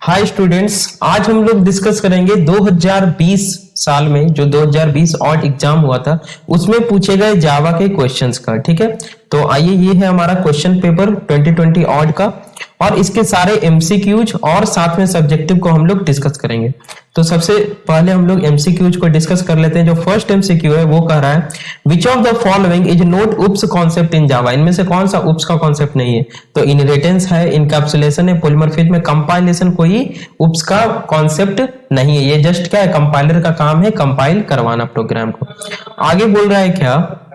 Hi students, आज हम लोग डिस्कस करेंगे 2020 साल में जो 2020 ऑड एग्जाम हुआ था उसमें पूछे गए जावा के क्वेश्चंस का। ठीक है, तो आइए, ये है हमारा क्वेश्चन पेपर 2020 ऑड का और इसके सारे एमसीक्यूज और साथ में सब्जेक्टिव को हम लोग डिस्कस करेंगे। तो सबसे पहले हम लोग एमसीक्यूज को डिस्कस कर लेते हैं। जो फर्स्ट एमसीक्यू है वो कह रहा है which of the following is not OOPs concept in Java. इनमें से कौन सा उप्स का कॉन्सेप्ट नहीं है? तो इनहेरिटेंस है, इनकैप्सुलेशन है, पॉलीमॉर्फिज्म में कंपाइलेशन कोई उप्स का कॉन्सेप्ट नहीं है। ये जस्ट क्या है, कंपाइलर का काम है कंपाइल करवाना प्रोग्राम को। आगे बोल रहा है क्या,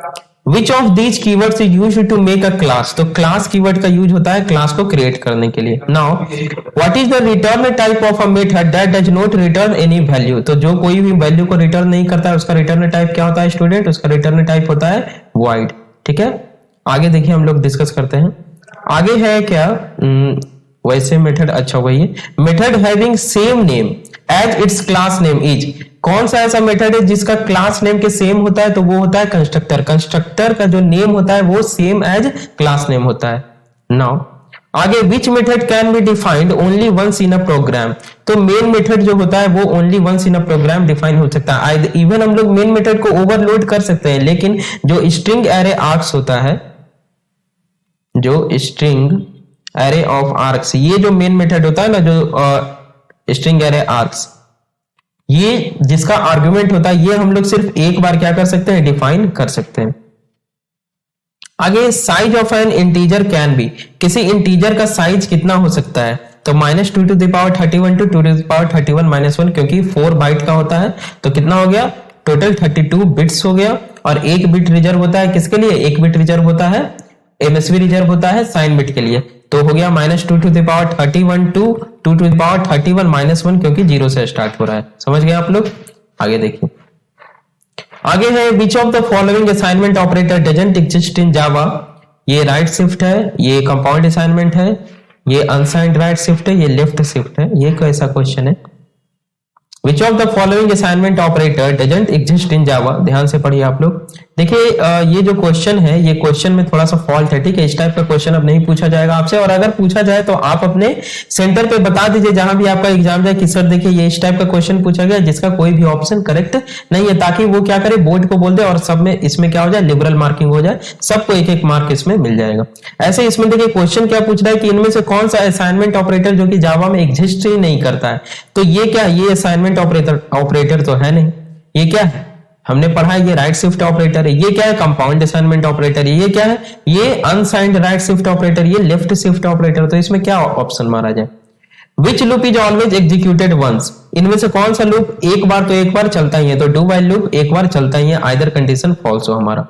which of these keywords is used to make a class. तो क्लास कीवर्ड का यूज होता है क्लास को क्रिएट करने के लिए। Now what is the return type of a method that does not return any value. तो जो कोई भी वैल्यू को रिटर्न नहीं करता है उसका रिटर्न टाइप क्या होता है स्टूडेंट? उसका रिटर्न टाइप होता है वॉइड। ठीक है, आगे देखिए हम लोग डिस्कस करते हैं। आगे है क्या, वैसे मेथड, अच्छा वही है, method having same name as its class name is. कौन सा ऐसा मेथड है जिसका क्लास नेम के सेम होता है? तो वो होता है कंस्ट्रक्टर। कंस्ट्रक्टर का जो नेम होता है वो सेम एज क्लास नेम होता है। नाउ आगे, which method can be defined only once in a program. तो मेन मेथड जो होता है वो only once in a program define हो सकता है। इवन हम लोग मेन मेथड को ओवरलोड कर सकते हैं, लेकिन जो स्ट्रिंग एरे आर्क्स होता है, जो स्ट्रिंग एरे ऑफ आर्क्स, ये जो मेन मेथड होता है ना, जो स्ट्रिंग एरे आर्क्स, ये जिसका आर्गुमेंट होता है, ये हम लोग सिर्फ एक बार क्या कर सकते हैं, डिफाइन कर सकते हैं। आगे, size of N integer can be. किसी इंटीजर का साइज कितना हो सकता है? तो -2 to the power 31 to 2 to the power 31 -1, क्योंकि 4 बाइट का होता है तो कितना हो गया, टोटल 32 बिट्स हो गया। और एक बिट रिजर्व होता है किसके लिए? एक बिट रिजर्व होता है, एमएसबी रिजर्व होता है साइन बिट के लिए। तो हो गया -2 to the power 31 to 2 to the power 31 -1, क्योंकि 0 से स्टार्ट हो रहा है। समझ गए आप लोग? आगे देखिए, आगे है which of the following assignment operator doesn't exist in Java. ये राइट शिफ्ट है, ये कंपाउंड असाइनमेंट है, ये अनसाइंड राइट शिफ्ट है, ये लेफ्ट शिफ्ट है। ये कैसा क्वेश्चन है? Which of the following assignment operator doesn't exist in Java. ध्यान से पढ़िए आप लोग। देखिए ये जो क्वेश्चन है, ये क्वेश्चन में थोड़ा सा फॉल्ट है। ठीक है, इस टाइप का क्वेश्चन अब नहीं पूछा जाएगा आपसे, और अगर पूछा जाए तो आप अपने सेंटर पे बता दीजिए जहां भी आपका एग्जाम जाए कि सर देखिए ये इस टाइप का क्वेश्चन पूछा गया जिसका कोई भी ऑप्शन करेक्ट नहीं है, ताकि वो क्या करे, बोर्ड को बोल दे और सब में इसमें क्या हो जाए, लिबरल मार्किंग हो जाए, सबको एक एक मार्क इसमें मिल जाएगा। ऐसे इसमें देखिए क्वेश्चन क्या पूछ रहा है कि इनमें से कौन सा असाइनमेंट ऑपरेटर जो कि जावा में एग्जिस्ट ही नहीं करता है। तो ये क्या, ये असाइनमेंट ऑपरेटर तो है नहीं। ये क्या है, हमने पढ़ा है, ये राइट शिफ्ट ऑपरेटर है। ये क्या है, कंपाउंड असाइनमेंट ऑपरेटर है। ये क्या है, ये अनसाइंड राइट शिफ्ट ऑपरेटर, ये लेफ्ट शिफ्ट ऑपरेटर। तो इसमें क्या ऑप्शन मारा जाए? Which loop is always executed once. इनमें से कौन सा लूप एक बार तो एक बार चलता ही है? तो डू व्हाइल लूप एक बार चलता ही है, आइदर कंडीशन फॉल्स हो हमारा।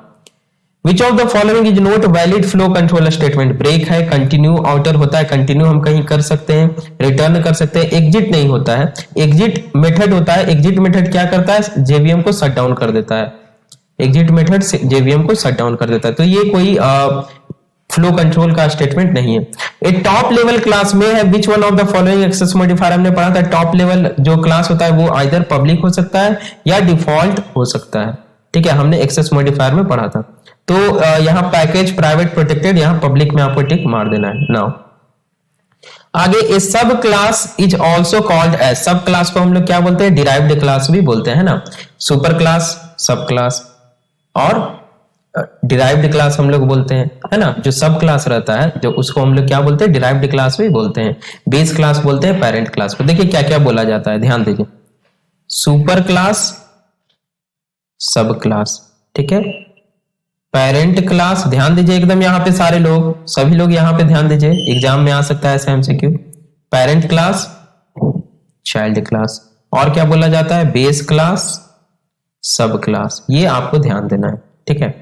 Which of the following is not valid flow control statement. Break है, कंटिन्यू आउटर होता है, कंटिन्यू हम कहीं कर सकते हैं, रिटर्न कर सकते हैं, एग्जिट नहीं होता है। एग्जिट मेथड होता है, एग्जिट मेथड क्या करता है, जेवीएम को शट डाउन कर देता है। एग्जिट मेथड जेवीएम को शट डाउन कर देता है। तो ये कोई फ्लो कंट्रोल का स्टेटमेंट नहीं है। एक टॉप लेवल क्लास में है which one of the following access modifier. हमने पढ़ा था टॉप लेवल जो क्लास होता है वो आइदर पब्लिक हो सकता है या डिफॉल्ट हो सकता है। ठीक है, हमने एक्सेस मॉडिफायर में पढ़ा था। तो यहाँ पैकेज प्राइवेट प्रोटेक्टेड, यहाँ पब्लिक में आपको टिक मार देना है। नाउ आगे, a subclass is also called as. Subclass को हम लोग क्या बोलते हैं, डिराइव्ड क्लास भी बोलते हैं ना। सुपर क्लास, सब क्लास और डिराइव्ड क्लास हम लोग बोलते हैं, है ना। जो सब क्लास रहता है जो उसको हम लोग क्या बोलते हैं, डिराइव्ड क्लास भी बोलते हैं। बेस क्लास बोलते हैं पेरेंट क्लास को। देखिए क्या क्या बोला जाता है, ध्यान दीजिए। सुपर क्लास, सब क्लास, ठीक है, पेरेंट क्लास, ध्यान दीजिए एकदम, यहाँ पे सारे लोग, सभी लोग यहाँ पे ध्यान दीजिए, एग्जाम में आ सकता है ऐसे MCQ. Parent class, child class, और क्या बोला जाता है, बेस क्लास, सब क्लास। ये आपको ध्यान देना है। ठीक है,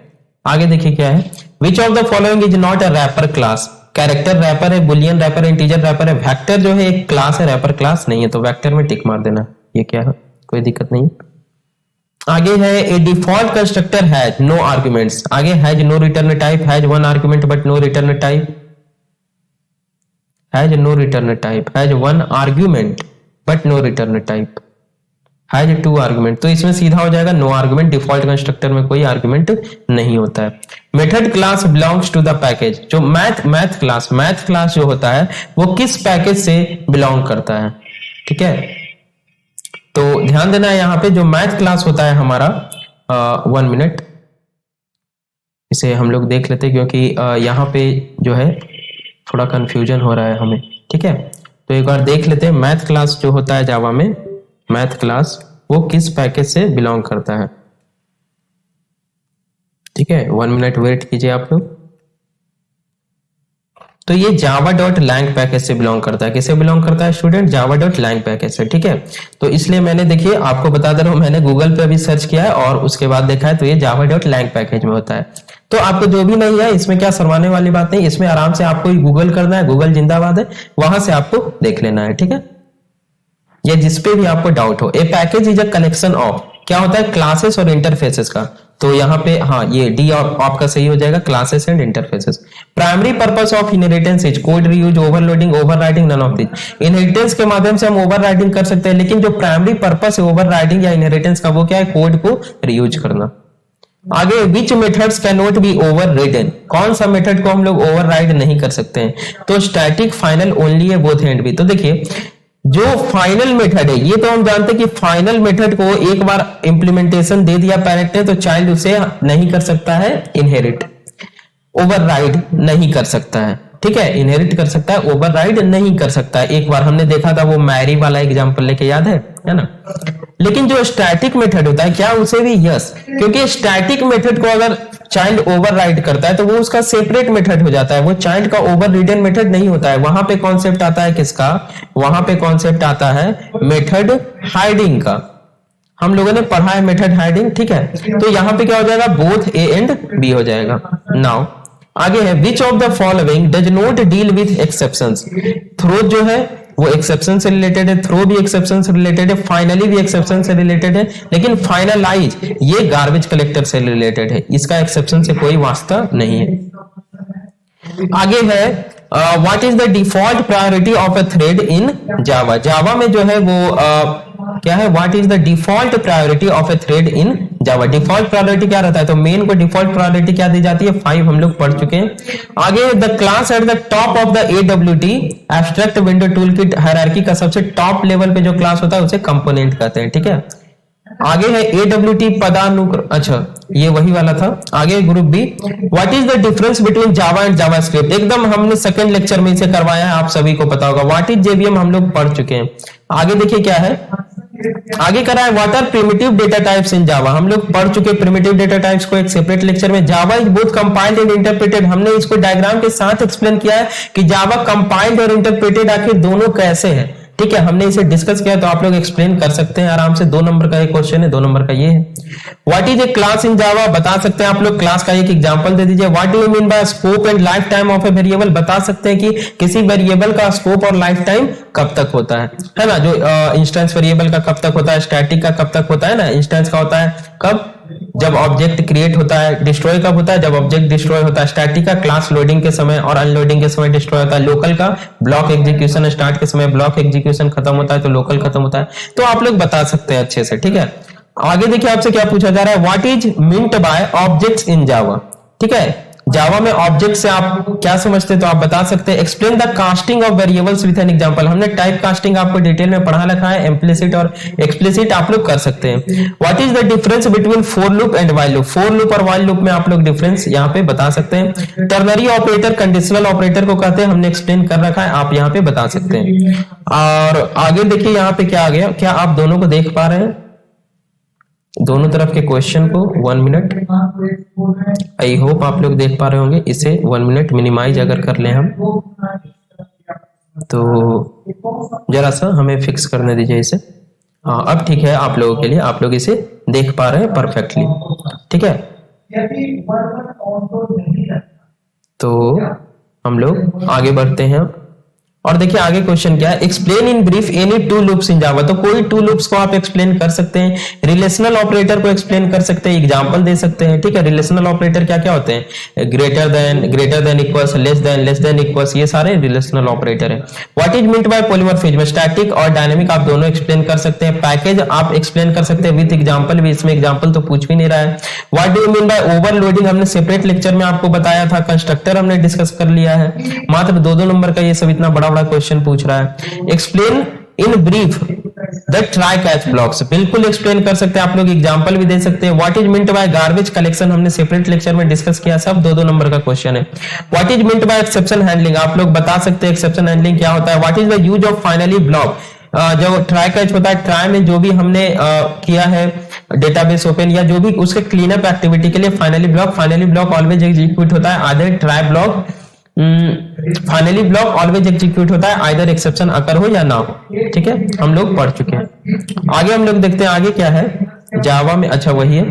आगे देखिए क्या है, which of the following is not a wrapper class. Character wrapper है, बुलियन रैपर है, इंटीजर रैपर है, वेक्टर जो है एक क्लास है, रैपर क्लास नहीं है। तो वेक्टर में टिक मार देना। ये क्या है, कोई दिक्कत नहीं। आगे है a default constructor has no arguments. आगे has no return type, has one argument but no return type, has no return type, has one argument but no return type. Has 2 argument, तो इसमें सीधा हो जाएगा नो आर्गुमेंट, डिफॉल्ट कंस्ट्रक्टर में कोई argument नहीं होता है। Method class belongs to the package, जो मैथ क्लास जो होता है वो किस पैकेज से बिलोंग करता है, ठीक है। तो ध्यान देना है यहाँ पे जो मैथ क्लास होता है हमारा, 1 मिनट इसे हम लोग देख लेते हैं, क्योंकि यहाँ पे जो है थोड़ा कंफ्यूजन हो रहा है हमें, ठीक है। तो एक बार देख लेते हैं मैथ क्लास जो होता है जावा में, मैथ क्लास वो किस पैकेज से बिलोंग करता है, ठीक है। 1 मिनट वेट कीजिए आप लोग। तो ये java.lang पैकेज से बिलोंग करता है, किससे बिलोंग करता है स्टूडेंट, java.lang पैकेज से, ठीक है। तो इसलिए मैंने, देखिए आपको बता दे रहा हूं, मैंने गूगल पे अभी सर्च किया है और उसके बाद देखा है, तो ये java.lang पैकेज में होता है। तो आपको जो भी नहीं है इसमें क्या शर्माने वाली बात नहीं, इसमें आराम से आपको गूगल करना है, गूगल जिंदाबाद है, वहां से आपको देख लेना है, ठीक है। ये जिसपे भी आपको डाउट हो, a package is a collection of, क्या होता है, क्लासेस और इंटरफेसेस का। तो यहाँ पे हाँ ये डी आपका सही हो जाएगा, classes and interfaces. Primary purpose of inheritance is code reuse, overloading, overwriting, none of this. Inheritance के माध्यम से हम ओवरराइटिंग कर सकते हैं, लेकिन जो प्राइमरी पर्पस है ओवरराइटिंग या इनहेरिटेंस का वो क्या है, कोड को रीयूज करना। आगे विच मेथड्स कैन नॉट बी ओवररिडन, कौन सा मेथड को हम लोग ओवरराइड नहीं कर सकते हैं, तो स्टैटिक, फाइनल, ओनली है, बोथ एंड भी। तो देखिए जो फाइनल मेथड है, ये तो हम जानते हैं कि फाइनल मेथड को एक बार इंप्लीमेंटेशन दे दिया पेरेंट ने, तो चाइल्ड उसे नहीं कर सकता है इनहेरिट, ओवरराइड नहीं कर सकता है, ठीक है। इनहेरिट कर सकता है, ओवरराइड नहीं कर सकता है। एक बार हमने देखा था वो मैरी वाला एग्जांपल लेके, याद है ना। लेकिन जो स्टैटिक मेथड होता है, क्या उसे भी, यस, क्योंकि स्टैटिक मेथड को अगर चाइल्ड ओवरराइड करता है तो वो उसका सेपरेट मेथड हो जाता है, वो चाइल्ड का ओवररिडन मेथड नहीं होता है। वहां पे कॉन्सेप्ट आता है किसका, वहां पे कॉन्सेप्ट आता है मेथड हाइडिंग का, हम लोगों ने पढ़ा है मेथड हाइडिंग, ठीक है। तो यहाँ पे क्या हो जाएगा, बोथ ए एंड बी हो जाएगा। नाउ आगे है which of the following does not deal with exceptions, throw जो है वो एक्सेप्शन से रिलेटेड है, थ्रो भी एक्सेप्शन से रिलेटेड है, फाइनली भी एक्सेप्शन से रिलेटेड है, लेकिन फाइनलाइज ये गार्बेज कलेक्टर से रिलेटेड है, इसका एक्सेप्शन से कोई वास्ता नहीं है। आगे है what is the default priority of a thread in Java, Java में जो है वो क्या है, what is the default priority of a thread in Java. Default priority क्या रहता है, तो मेन को डिफॉल्ट प्रायोरिटी क्या दी जाती है, 5, हम लोग पढ़ चुके हैं। आगे the class at the top of the AWT abstract window toolkit hierarchy का सबसे टॉप लेवल पे जो क्लास होता है उसे कंपोनेंट कहते हैं, ठीक है। आगे है AWT पदानुक्रम, अच्छा ये वही वाला था। आगे group B, what is the difference between Java and JavaScript, एकदम हमने सेकंड लेक्चर में इसे करवाया है, आप सभी को पता होगा। व्हाट इज JVM हम लोग पढ़ चुके हैं। आगे देखिए क्या है, आगे करा है what are primitive data types in Java, हम लोग पढ़ चुके प्रिमिटिव डेटा टाइप्स को एक सेपरेट लेक्चर में। Java is both compiled and interpreted, हमने इसको डायग्राम के साथ एक्सप्लेन किया है कि जावा कंपाइल्ड और इंटरप्रेटेड आखिर दोनों कैसे है, ठीक है। हमने इसे डिस्कस किया, तो आप लोग एक्सप्लेन कर सकते हैं आराम से। 2 नंबर का एक क्वेश्चन है, 2 नंबर का ये है। What is a class in Java, बता सकते हैं आप लोग, क्लास का एक एग्जांपल दे दीजिए। What do you mean by scope and life time of a variable, बता सकते हैं कि किसी वेरिएबल का स्कोप और लाइफ टाइम कब तक होता है ना। जो इंस्टेंस वेरिएबल का कब तक होता है, स्टैटिक का कब तक होता है ना। इंस्टेंस का होता है कब, जब ऑब्जेक्ट क्रिएट होता है, डिस्ट्रॉय कब होता है, जब ऑब्जेक्ट डिस्ट्रॉय होता है। स्टैटिक का क्लास लोडिंग के समय और अनलोडिंग के समय डिस्ट्रॉय होता है। लोकल का ब्लॉक एग्जीक्यूशन स्टार्ट के समय ब्लॉक एग्जीक्यूशन खत्म होता है तो लोकल खत्म होता है। तो आप लोग बता सकते हैं अच्छे से, ठीक है। आगे देखिए आपसे क्या पूछा जा रहा है, what is meant by objects in Java, ठीक है। जावा में ऑब्जेक्ट से आप क्या समझते हैं, तो आप बता सकते हैं। Explain the casting of variables with an example, हमने टाइप कास्टिंग आपको डिटेल में पढ़ा रखा है, इम्प्लिसिट और एक्सप्लिसिट आप लोग कर सकते हैं। What is the difference between for loop and while loop, for loop और व्हाइल लूप में आप लोग डिफरेंस यहाँ पे बता सकते हैं। टर्नरी ऑपरेटर कंडीशनल ऑपरेटर को कहते हैं, हमने एक्सप्लेन कर रखा है, आप यहाँ पे बता सकते हैं। और आगे देखिए यहाँ पे क्या आ गया, क्या आप दोनों को देख पा रहे हैं, दोनों तरफ के क्वेश्चन को। 1 मिनट, आई होप आप लोग देख पा रहे होंगे इसे। 1 मिनट मिनिमाइज अगर कर लें हम, तो जरा सा हमें फिक्स करने दीजिए इसे। हाँ अब ठीक है आप लोगों के लिए, आप लोग इसे देख पा रहे हैं परफेक्टली, ठीक है। तो हम लोग आगे बढ़ते हैं। और देखिए आगे क्वेश्चन क्या है, explain in brief any two loops in Java. तो कोई टू लूप्स को आप एक्सप्लेन कर सकते हैं, रिलेशनल ऑपरेटर को एक्सप्लेन कर सकते हैं, एग्जांपल दे सकते हैं। ठीक है, रिलेशनल ऑपरेटर क्या क्या होते हैं, greater than equals, less than equals, ये सारे रिलेशनल ऑपरेटर है। What is meant by polymorphism, static और डायनेमिक आप दोनों एक्सप्लेन कर सकते हैं। पैकेज आप एक्सप्लेन कर सकते हैं विद एग्जांपल भी, इसमें एग्जांपल तो पूछ भी नहीं रहा है। What do you mean by overloading, हमने सेपरेट लेक्चर में आपको बताया था। कंस्ट्रक्टर हमने डिस्कस कर लिया है, मात्र 2-2 नंबर का ये सब इतना बड़ा बड़ा क्वेश्चन पूछ रहा है। Explain in brief the try catch blocks, बिल्कुल एक्सप्लेन कर सकते हैं आप लोग, एग्जांपल भी दे सकते हैं। What is meant by garbage collection, हमने सेपरेट लेक्चर में डिस्कस किया, सब 2-2 नंबर का क्वेश्चन है। What is meant by exception handling, आप लोग बता सकते हैं एक्सेप्शन हैंडलिंग क्या होता है। What is the use of finally block, जो ट्राई कैच होता है, ट्राई में जो भी हमने किया है डेटाबेस ओपन या जो भी उसके क्लीनअप एक्टिविटी के लिए फाइनली ब्लॉक ऑलवेज एग्जीक्यूट होता है, either try block finally block always execute होता है, आइदर एक्सेप्शन अकर हो या ना हो। ठीक है, हम लोग पढ़ चुके हैं। आगे हम लोग देखते हैं आगे क्या है जावा में, अच्छा वही है।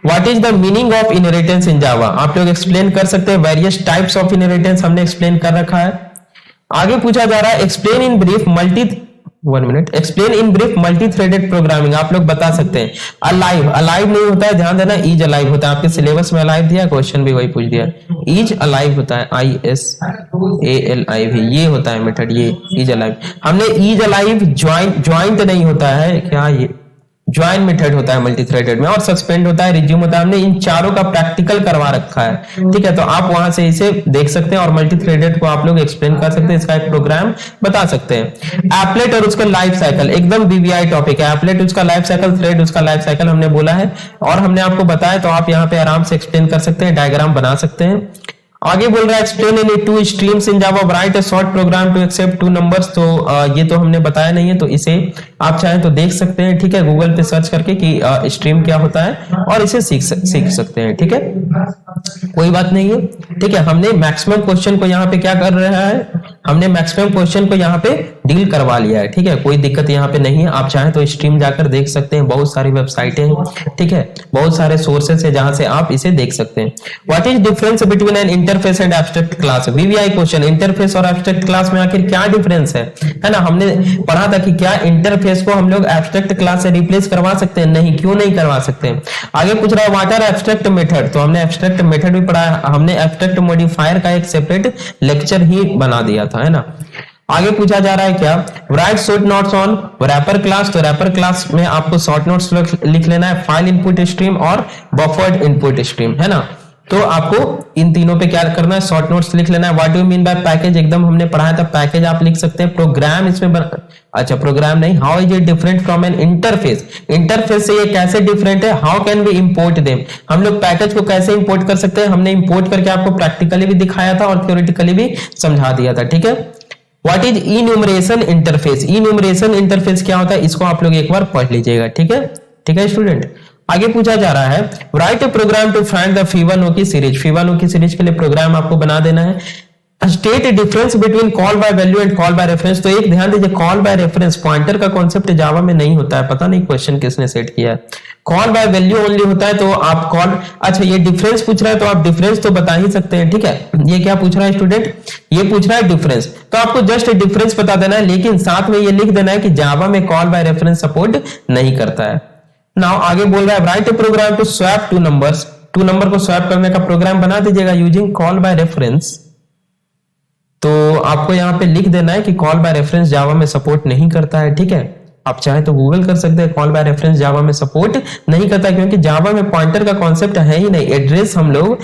What is the meaning of inheritance in Java, आप लोग एक्सप्लेन कर सकते हैं। वेरियस टाइप्स ऑफ इनहेरिटेंस हमने एक्सप्लेन कर रखा है। आगे पूछा जा रहा है explain in brief explain in brief multi threaded programming, आप लोग बता सकते हैं। अलाइव नहीं होता है, ध्यान देना, इज अलाइव होता है। आपके सिलेबस में अलाइव दिया, क्वेश्चन भी वही पूछ दिया, इज अलाइव होता है, ISALIV, ये होता है मेथड, ये इज अलाइव। हमने इज अलाइव ज्वाइंट नहीं होता है क्या, ये ज्वाइन मेथड होता है मल्टी थ्रेडेड में, और सस्पेंड होता है, रिज्यूम होता है। हमने इन चारों का प्रैक्टिकल करवा रखा है। ठीक है, तो आप वहां से इसे देख सकते हैं और मल्टी थ्रेडेड को आप लोग एक्सप्लेन कर सकते हैं, इसका एक प्रोग्राम बता सकते हैं। एप्लेट और उसका लाइफ साइकिल एकदम VVI टॉपिक है। एप्लेट उसका लाइफ साइकिल, थ्रेड उसका लाइफ साइकिल हमने बोला है और हमने आपको बताया, तो आप यहाँ पे आराम से एक्सप्लेन कर सकते हैं, डायग्राम बना सकते हैं। आगे बोल रहा है explain in 2 streams in Java, write a short program to accept 2 numbers. तो ये तो हमने बताया नहीं है, तो इसे आप चाहें तो देख सकते हैं। ठीक है, गूगल पे सर्च करके कि स्ट्रीम क्या होता है और इसे सीख सकते हैं। ठीक है, कोई बात नहीं है। ठीक है, हमने मैक्सिमम क्वेश्चन को यहाँ पे क्या कर रहा है, हमने मैक्सिमम क्वेश्चन को यहाँ पे डील करवा लिया है। ठीक है, कोई दिक्कत यहाँ पे नहीं है, आप चाहें तो स्ट्रीम जाकर देख सकते हैं, बहुत सारी वेबसाइटें हैं। ठीक है, बहुत सारे सोर्सेस है जहां से आप इसे देख सकते हैं। What is difference between N interface and abstract class, VVI question, interface और एब्स्ट्रैक्ट क्लास में आखिर क्या डिफरेंस है ना। हमने पढ़ा था कि क्या इंटरफेस को हम लोग एब्स्ट्रैक्ट क्लास से रिप्लेस करवा सकते हैं, नहीं, क्यों नहीं करवा सकते। आगे पूछ रहा है व्हाट आर एब्स्ट्रैक्ट मेथड, तो हमने एब्स्ट्रैक्ट मेथड भी पढ़ा है, हमने एब्स्ट्रैक्ट मॉडिफायर का एक सेपरेट लेक्चर ही बना दिया था, है ना। आगे पूछा जा रहा है क्या, write short notes on wrapper class, तो रैपर क्लास में आपको शॉर्ट नोट्स लिख लेना है, फाइल इनपुट स्ट्रीम और बफर्ड इनपुट स्ट्रीम, है ना। तो आपको इन तीनों पे क्या करना है, शॉर्ट नोट्स लिख लेना है। What do mean by package, एकदम हमने पढ़ाया था, पैकेज आप लिख सकते हैं। प्रोग्राम इसमें अच्छा प्रोग्राम नहीं, how is it different from an interface, interface से ये कैसे डिफरेंट है। How can we import them, हम लोग पैकेज को कैसे इंपोर्ट कर सकते हैं, हमने इंपोर्ट करके आपको प्रैक्टिकली भी दिखाया था और थ्योरेटिकली भी समझा दिया था। ठीक है, what is enumeration interface, enumeration interface क्या होता है, इसको आप लोग एक बार पढ़ लीजिएगा। ठीक है स्टूडेंट। आगे पूछा जा रहा है write a program to find the Fibonacci की सीरीज, फीवानो की सीरीज के लिए प्रोग्राम आपको बना देना है। State difference between call by value and call by reference, तो एक ध्यान दीजिए, कॉल बाय रेफरेंस पॉइंटर का कॉन्सेप्ट जावा में नहीं होता है, पता नहीं क्वेश्चन किसने सेट किया है, कॉल बाय वैल्यू ओनली होता है। तो आप कॉल, अच्छा ये डिफरेंस पूछ रहा है तो आप डिफरेंस तो बता ही सकते हैं। ठीक है, ये क्या पूछ रहा है स्टूडेंट, ये पूछ रहा है डिफरेंस, तो आपको जस्ट डिफरेंस बता देना है, लेकिन साथ में ये लिख देना है कि जावा में कॉल बाय रेफरेंस सपोर्ट नहीं करता है। नाउ आगे बोल रहा है write a program to swap 2 numbers, 2 number को स्वैप करने का प्रोग्राम बना दीजिएगा यूजिंग कॉल बाय रेफरेंस। तो आपको यहाँ पे लिख देना है कि कॉल बाय रेफरेंस जावा में सपोर्ट नहीं करता है। ठीक है, आप चाहे तो गूगल कर सकते हैं, कॉल बाय रेफरेंस जावा में सपोर्ट नहीं करता है, क्योंकि जावा में पॉइंटर का कॉन्सेप्ट है ही नहीं। एड्रेस हम लोग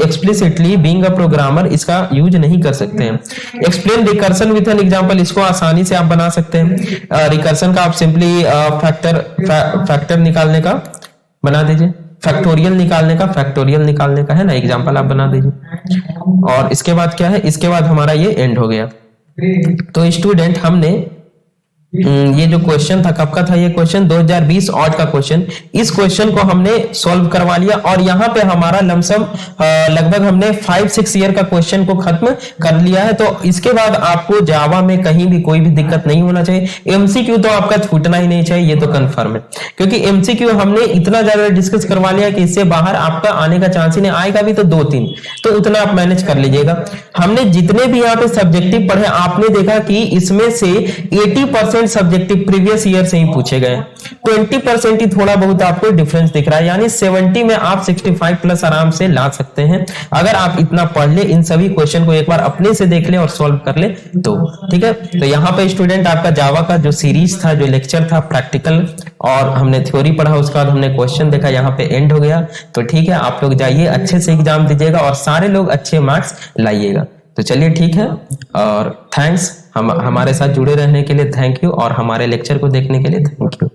एक्सप्लिसिटली बीइंग अ प्रोग्रामर इसका यूज नहीं कर सकते हैं। Explain recursion with an example, इसको आसानी से आप बना सकते हैं। रिकर्सन का आप सिंपली फैक्टर निकालने का बना दीजिए, फैक्टोरियल निकालने का है ना, एग्जांपल आप बना दीजिए। और इसके बाद क्या है, इसके बाद हमारा ये एंड हो गया। तो स्टूडेंट हमने ये जो क्वेश्चन था कब का था, ये क्वेश्चन 2020 ऑड का क्वेश्चन। इस क्वेश्चन को हमने सॉल्व करवा लिया और यहाँ पे हमारा लमसम लगभग हमने 5-6 ईयर का क्वेश्चन को खत्म कर लिया है। तो इसके बाद आपको जावा में कहीं भी कोई भी दिक्कत नहीं होना चाहिए। एमसीक्यू तो आपका छूटना ही नहीं चाहिए, ये तो कंफर्म है, क्योंकि एमसीक्यू हमने इतना ज्यादा डिस्कस करवा लिया कि इससे बाहर आपका आने का चांस ही नहीं, आएगा भी तो 2-3, तो उतना आप मैनेज कर लीजिएगा। हमने जितने भी यहाँ पे सब्जेक्टिव पढ़े आपने देखा कि इसमें से 80% सब्जेक्टिव प्रीवियस ईयर से ही पूछे गए, 20% ही थोड़ा बहुत आपको डिफरेंस दिख रहा है, यानी 70 में आप 65 प्लस आराम से ला सकते हैं अगर आप इतना पढ़ ले, इन सभी क्वेश्चन को एक बार अपने से देख ले और सॉल्व कर ले तो। ठीक है, तो यहाँ पे स्टूडेंट आपका जावा का जो सीरीज था, जो लेक्चर था प्रैक्टिकल और हमने थ्योरी पढ़ा, उसके बाद हमने क्वेश्चन देखा, यहाँ पे एंड हो गया। तो ठीक है, आप लोग जाइए अच्छे से एग्जाम दीजिएगा और सारे लोग अच्छे मार्क्स लाइएगा। तो चलिए ठीक है, और थैंक्स हमारे साथ जुड़े रहने के लिए, थैंक यू, और हमारे लेक्चर को देखने के लिए थैंक यू।